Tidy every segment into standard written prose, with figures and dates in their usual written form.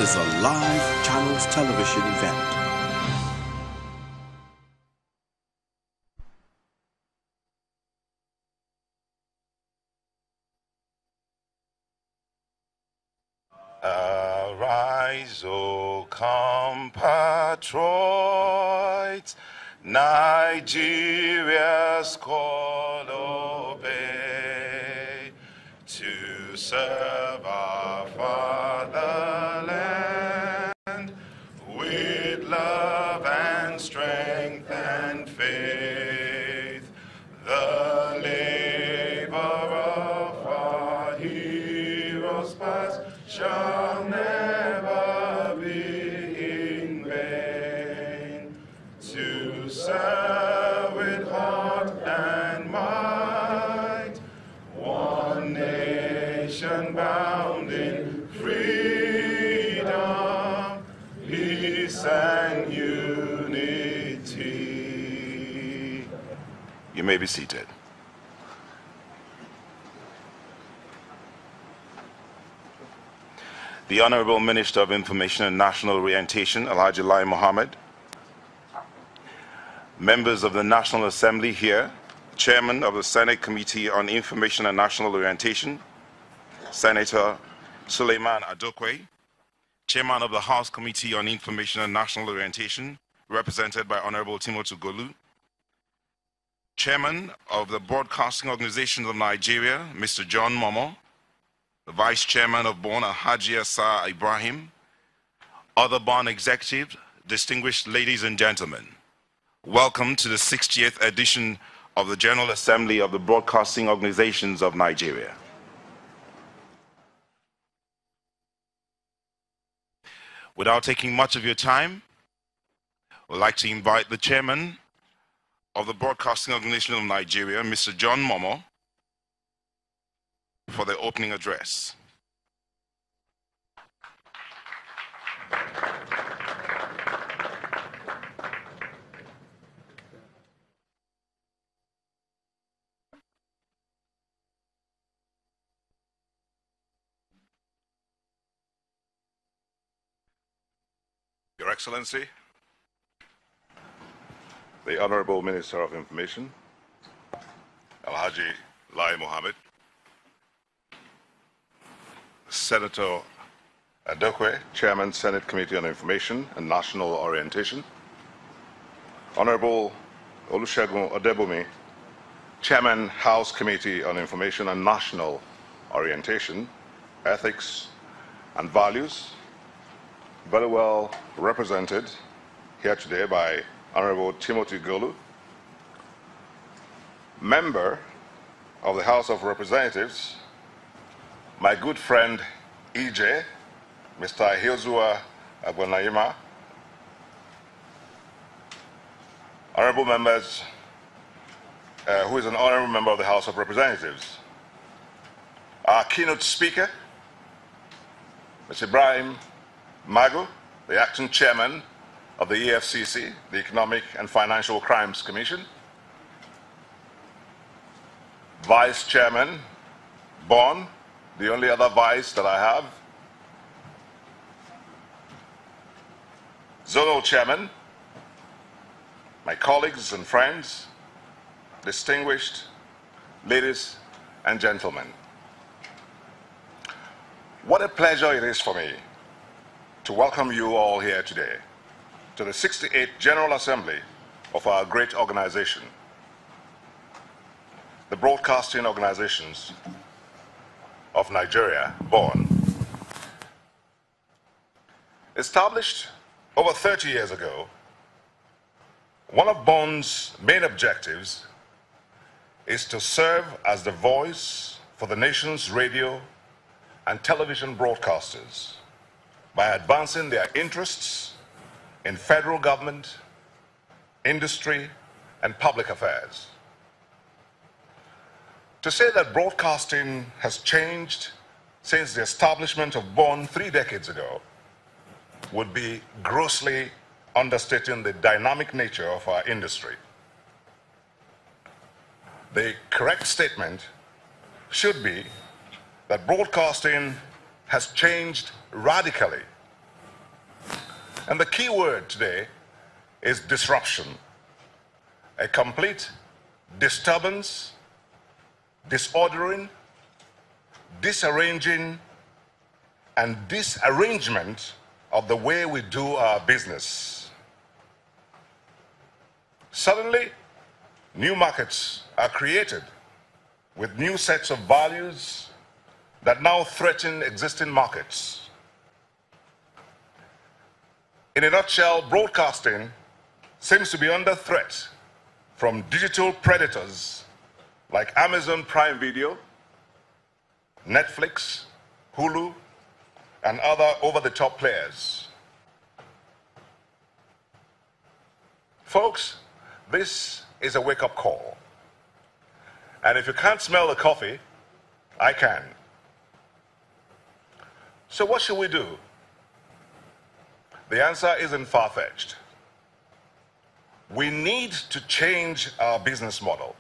is a live Channels television event. Arise, O compatriots, Nigeria's call obey, to serve our fatherland with love and strength and faith. The labor of our heroes past shall never be in vain. To serve with heart and might, one nation bound in freedom, peace and unity. You may be seated. The Honorable Minister of Information and National Orientation, Alhaji Lai Mohammed, members of the National Assembly here, Chairman of the Senate Committee on Information and National Orientation, Senator Suleiman Adokwe, Chairman of the House Committee on Information and National Orientation, represented by Honorable Timothy Golu, Chairman of the Broadcasting Organization of Nigeria, Mr. John Momo, the Vice Chairman of BON, Haji Asa Ibrahim, other BON executives, distinguished ladies and gentlemen. Welcome to the 60th edition of the General Assembly of the Broadcasting Organizations of Nigeria. Without taking much of your time, I'd like to invite the Chairman of the Broadcasting Organization of Nigeria, Mr. John Momo, for the opening address. Your Excellency, the Honorable Minister of Information, Alhaji Lai Mohammed, Senator Adokwe, Chairman, Senate Committee on Information and National Orientation, Honorable Olusegun Odebomi, Chairman, House Committee on Information and National Orientation, Ethics and Values, very well represented here today by Honorable Timothy Golu, member of the House of Representatives, my good friend EJ, Mr. Hiozua Agwanayima, honorable members, who is an honorable member of the House of Representatives, our keynote speaker, Mr. Ibrahim Magu, the acting chairman of the EFCC, the Economic and Financial Crimes Commission, Vice Chairman Bon, the only other vice that I have, Zonal Chairman, my colleagues and friends, distinguished ladies and gentlemen. What a pleasure it is for me to welcome you all here today to the 68th General Assembly of our great organization, the Broadcasting Organizations of Nigeria, BON. Established over 30 years ago, one of BON's main objectives is to serve as the voice for the nation's radio and television broadcasters by advancing their interests in federal government, industry, and public affairs. To say that broadcasting has changed since the establishment of BON 3 decades ago would be grossly understating the dynamic nature of our industry. The correct statement should be that broadcasting has changed radically And the key word today is disruption. A complete disturbance, disordering, disarranging, and disarrangement of the way we do our business. Suddenly, new markets are created with new sets of values that now threaten existing markets. In a nutshell, broadcasting seems to be under threat from digital predators like Amazon Prime Video, Netflix, Hulu, and other over-the-top players. Folks, this is a wake-up call. And if you can't smell the coffee, I can. So what should we do? The answer isn't far-fetched. We need to change our business model.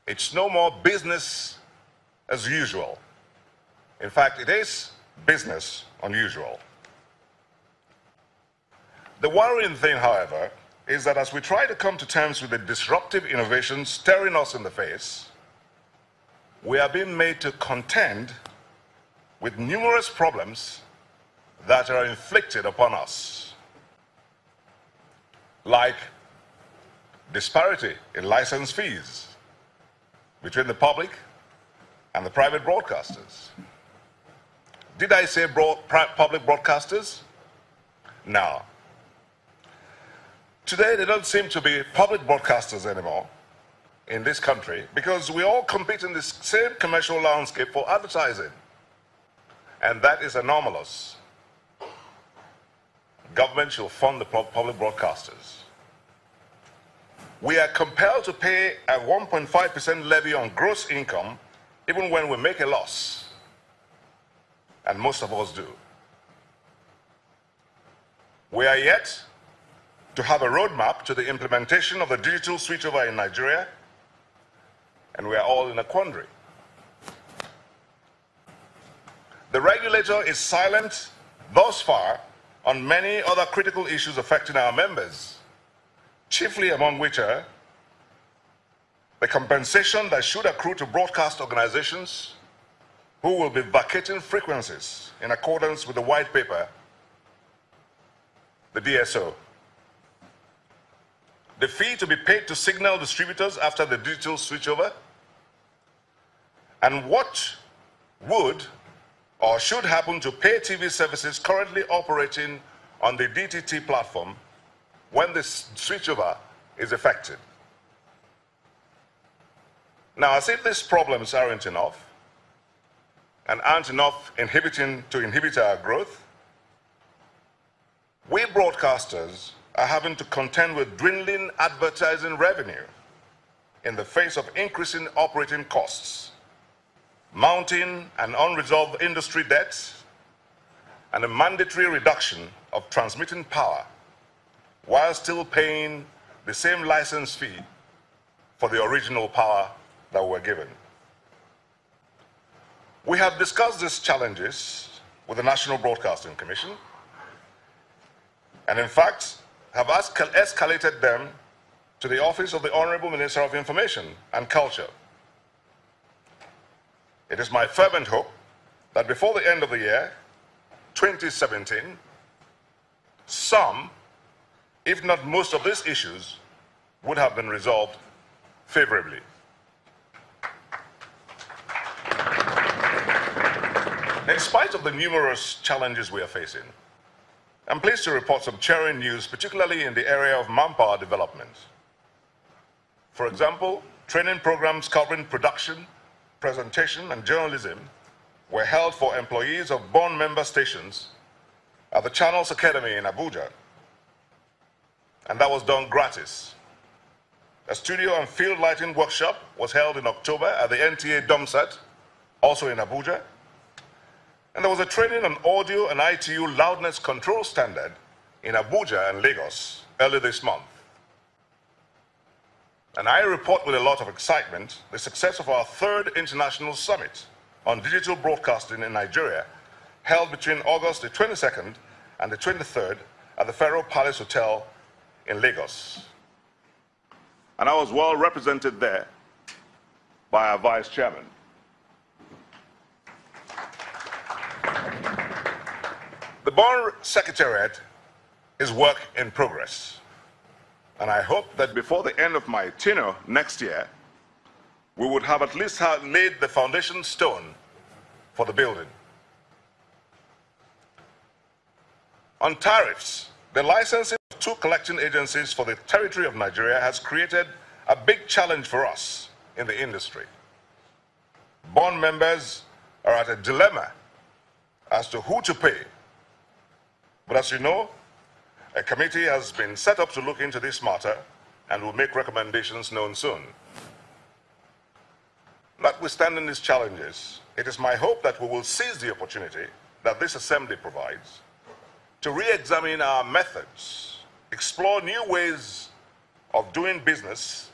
It's no more business as usual. In fact, it is business unusual. The worrying thing, however, is that as we try to come to terms with the disruptive innovations staring us in the face, we are being made to contend with numerous problems that are inflicted upon us, like disparity in license fees between the public and the private broadcasters. Did I say public broadcasters? No. Today, there don't seem to be public broadcasters anymore in this country because we all compete in this same commercial landscape for advertising. And that is anomalous. Government should fund the public broadcasters. We are compelled to pay a 1.5% levy on gross income even when we make a loss. And most of us do. We are yet to have a roadmap to the implementation of the digital switchover in Nigeria, and we are all in a quandary. The regulator is silent thus far on many other critical issues affecting our members, chiefly among which are the compensation that should accrue to broadcast organizations who will be vacating frequencies in accordance with the white paper, the DSO. The fee to be paid to signal distributors after the digital switchover, and what would or should happen to pay TV services currently operating on the DTT platform when the switchover is effected. Now, as if these problems aren't enough, and aren't enough to inhibit our growth, we broadcasters are having to contend with dwindling advertising revenue in the face of increasing operating costs, mounting and unresolved industry debts, and a mandatory reduction of transmitting power while still paying the same license fee for the original power that we're given. We have discussed these challenges with the National Broadcasting Commission, and in fact, have escalated them to the Office of the Honorable Minister of Information and Culture. It is my fervent hope that before the end of the year, 2017, some, if not most of these issues, would have been resolved favorably. In spite of the numerous challenges we are facing, I'm pleased to report some cheering news, particularly in the area of manpower development. For example, training programs covering production, presentation, and journalism were held for employees of Bond member stations at the Channels Academy in Abuja, and that was done gratis. A studio and field lighting workshop was held in October at the NTA Domsat, also in Abuja, and there was a training on audio and ITU loudness control standard in Abuja and Lagos early this month. And I report with a lot of excitement the success of our third international summit on digital broadcasting in Nigeria, held between August the 22nd and the 23rd at the Federal Palace Hotel in Lagos. And I was well represented there by our Vice Chairman. The Bonn Secretariat is work in progress. And I hope that before the end of my tenure next year, we would have at least laid the foundation stone for the building. On tariffs, the licensing of 2 collection agencies for the territory of Nigeria has created a big challenge for us in the industry. Bond members are at a dilemma as to who to pay. But as you know, a committee has been set up to look into this matter and will make recommendations known soon. Notwithstanding these challenges, it is my hope that we will seize the opportunity that this assembly provides to re-examine our methods, explore new ways of doing business,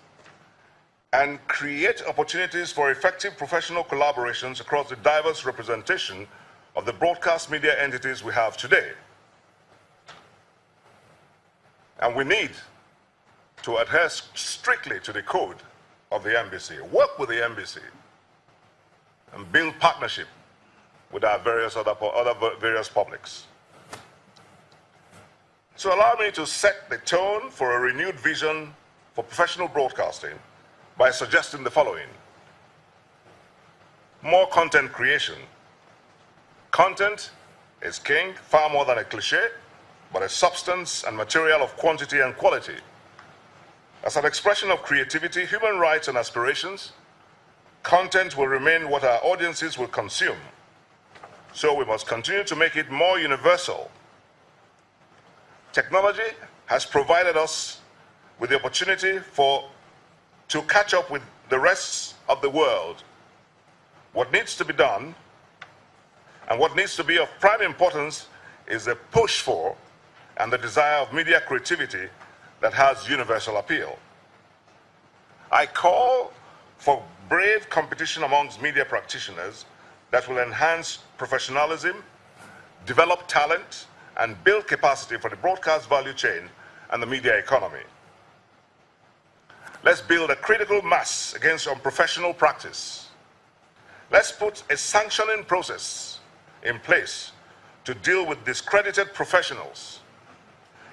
and create opportunities for effective professional collaborations across the diverse representation of the broadcast media entities we have today. And we need to adhere strictly to the code of the embassy, work with the embassy, and build partnership with our various other various publics. So allow me to set the tone for a renewed vision for professional broadcasting by suggesting the following. More content creation. Content is king, far more than a cliche, but a substance and material of quantity and quality. As an expression of creativity, human rights, and aspirations, content will remain what our audiences will consume. So we must continue to make it more universal. Technology has provided us with the opportunity to catch up with the rest of the world. What needs to be done, and what needs to be of prime importance, is a push for and the desire of media creativity that has universal appeal. I call for brave competition amongst media practitioners that will enhance professionalism, develop talent, and build capacity for the broadcast value chain and the media economy. Let's build a critical mass against unprofessional practice. Let's put a sanctioning process in place to deal with discredited professionals.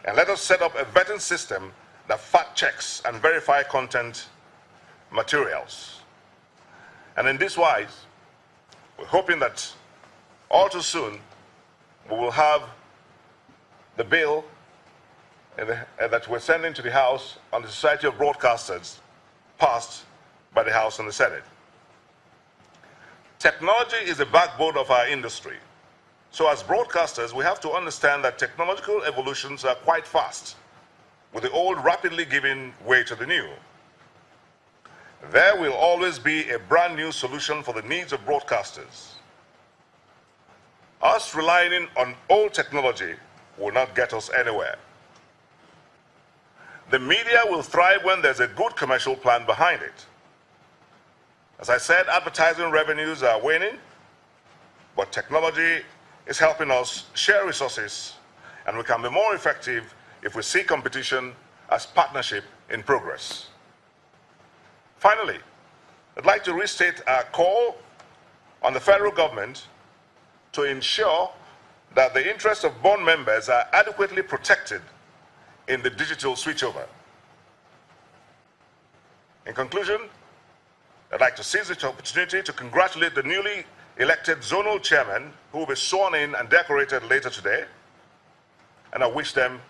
And let us set up a vetting system that fact checks and verify content materials. And in this wise, we're hoping that all too soon we will have the bill that we're sending to the House on the Society of Broadcasters passed by the House and the Senate. Technology is the backbone of our industry. So as broadcasters, we have to understand that technological evolutions are quite fast, with the old rapidly giving way to the new. There will always be a brand new solution for the needs of broadcasters. Us relying on old technology will not get us anywhere. The media will thrive when there's a good commercial plan behind it. As I said, advertising revenues are waning, but technology is helping us share resources, and we can be more effective if we see competition as partnership in progress. Finally, I'd like to restate our call on the federal government to ensure that the interests of bond members are adequately protected in the digital switchover. In conclusion, I'd like to seize the opportunity to congratulate the newly elected zonal chairman who will be sworn in and decorated later today, and I wish them,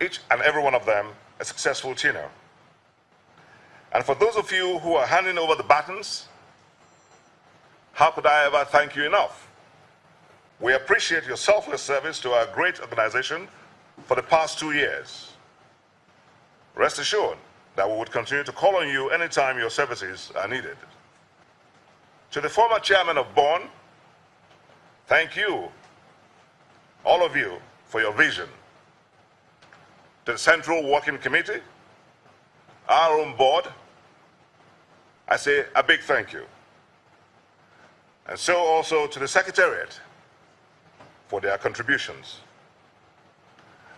each and every one of them, a successful tenure. And for those of you who are handing over the batons, how could I ever thank you enough? We appreciate your selfless service to our great organization for the past 2 years. Rest assured that we would continue to call on you anytime your services are needed. To the former chairman of Bonn, thank you, all of you, for your vision. To the Central Working Committee, our own board, I say a big thank you. And so also to the Secretariat for their contributions.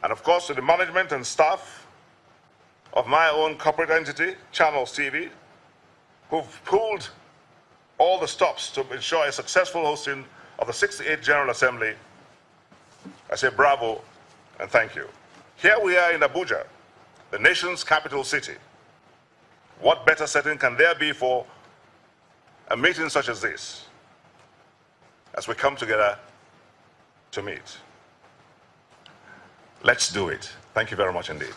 And of course, to the management and staff of my own corporate entity, Channels TV, who've pulled all the stops to ensure a successful hosting of the 68th General Assembly, I say bravo and thank you. Here we are in Abuja, the nation's capital city. What better setting can there be for a meeting such as this, as we come together to meet? Let's do it. Thank you very much indeed.